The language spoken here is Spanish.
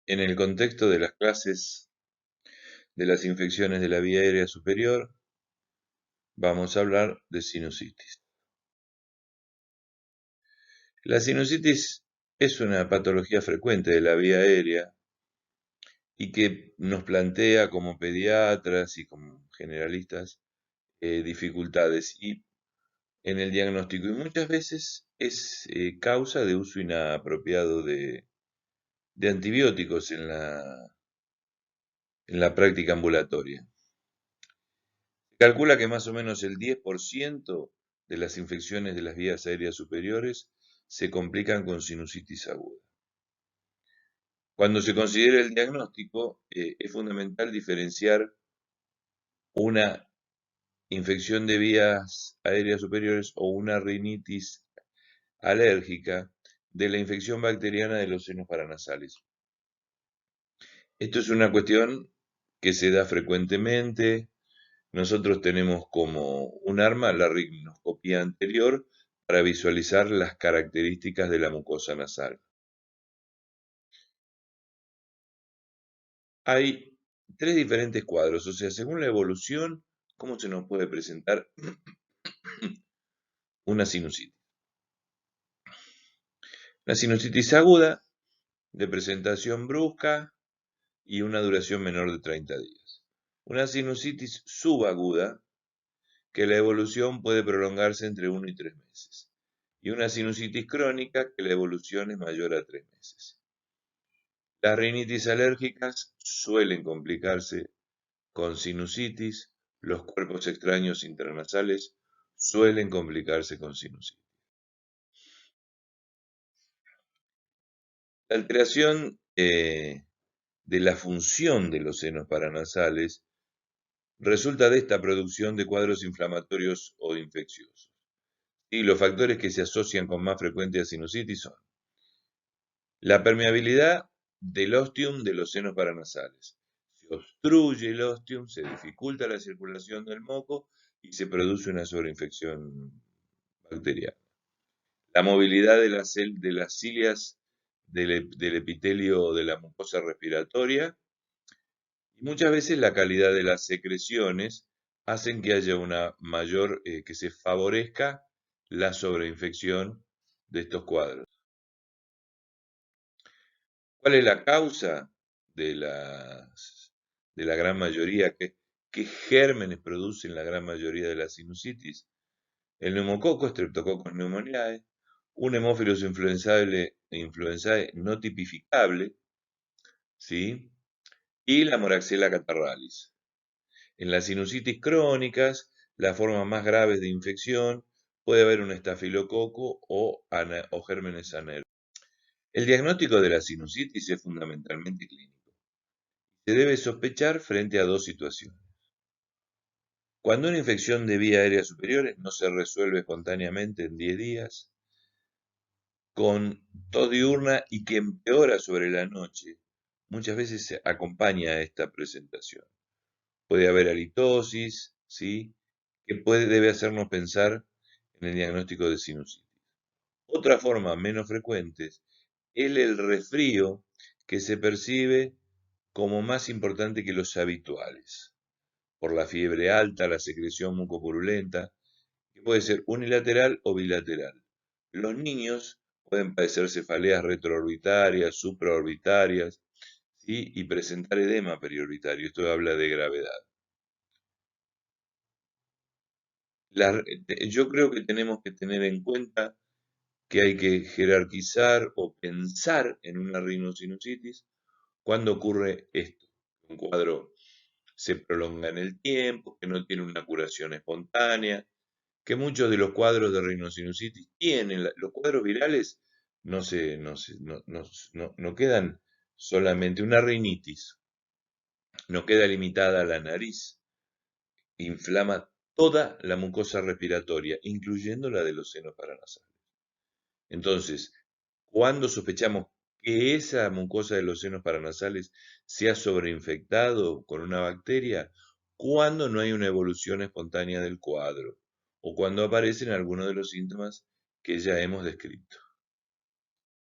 En el contexto de las clases de las infecciones de la vía aérea superior, vamos a hablar de sinusitis. La sinusitis es una patología frecuente de la vía aérea y que nos plantea como pediatras y como generalistas dificultades en el diagnóstico, y muchas veces es causa de uso inapropiado de antibióticos en la práctica ambulatoria. Se calcula que más o menos el 10% de las infecciones de las vías aéreas superiores se complican con sinusitis aguda. Cuando se considera el diagnóstico, es fundamental diferenciar una infección de vías aéreas superiores o una rinitis alérgica de la infección bacteriana de los senos paranasales. Esto es una cuestión que se da frecuentemente. Nosotros tenemos como un arma la ricnoscopía anterior para visualizar las características de la mucosa nasal. Hay tres diferentes cuadros, o sea, según la evolución, cómo se nos puede presentar una sinusitis. La sinusitis aguda, de presentación brusca y una duración menor de 30 días. Una sinusitis subaguda, que la evolución puede prolongarse entre 1 y 3 meses. Y una sinusitis crónica, que la evolución es mayor a 3 meses. Las rinitis alérgicas suelen complicarse con sinusitis, los cuerpos extraños intranasales suelen complicarse con sinusitis. La alteración de la función de los senos paranasales resulta de esta producción de cuadros inflamatorios o infecciosos. Y los factores que se asocian con más frecuencia a sinusitis son la permeabilidad del ostium de los senos paranasales. Se obstruye el ostium, se dificulta la circulación del moco y se produce una sobreinfección bacteriana. La movilidad de las cilias del epitelio de la mucosa respiratoria, y muchas veces la calidad de las secreciones hacen que haya una mayor, que se favorezca la sobreinfección de estos cuadros. ¿Cuál es la causa de la gran mayoría? ¿Qué gérmenes producen la gran mayoría de la sinusitis? El neumococo, Streptococcus pneumoniae, un Haemophilus influenzae no tipificable, ¿sí? Y la Moraxella catarrhalis. En las sinusitis crónicas, las formas más graves de infección, puede haber un estafilococo o gérmenes anaerobios. El diagnóstico de la sinusitis es fundamentalmente clínico. Se debe sospechar frente a dos situaciones. Cuando una infección de vía aérea superior no se resuelve espontáneamente en 10 días, con tos diurna y que empeora sobre la noche, muchas veces se acompaña a esta presentación. Puede haber halitosis, ¿sí? Que debe hacernos pensar en el diagnóstico de sinusitis. Otra forma menos frecuente es el resfrío, que se percibe como más importante que los habituales, por la fiebre alta, la secreción mucopurulenta, que puede ser unilateral o bilateral. Los niños pueden padecer cefaleas retroorbitarias, supraorbitarias, ¿sí? Y presentar edema periorbitario. Esto habla de gravedad. Yo creo que tenemos que tener en cuenta que hay que jerarquizar o pensar en una rinosinusitis cuando ocurre esto. Un cuadro se prolonga en el tiempo, que no tiene una curación espontánea, que muchos de los cuadros de rinosinusitis tienen, los cuadros virales no quedan solamente una rinitis, no queda limitada a la nariz, inflama toda la mucosa respiratoria, incluyendo la de los senos paranasales. Entonces, cuando sospechamos que esa mucosa de los senos paranasales se ha sobreinfectado con una bacteria, cuando no hay una evolución espontánea del cuadro o cuando aparecen algunos de los síntomas que ya hemos descrito.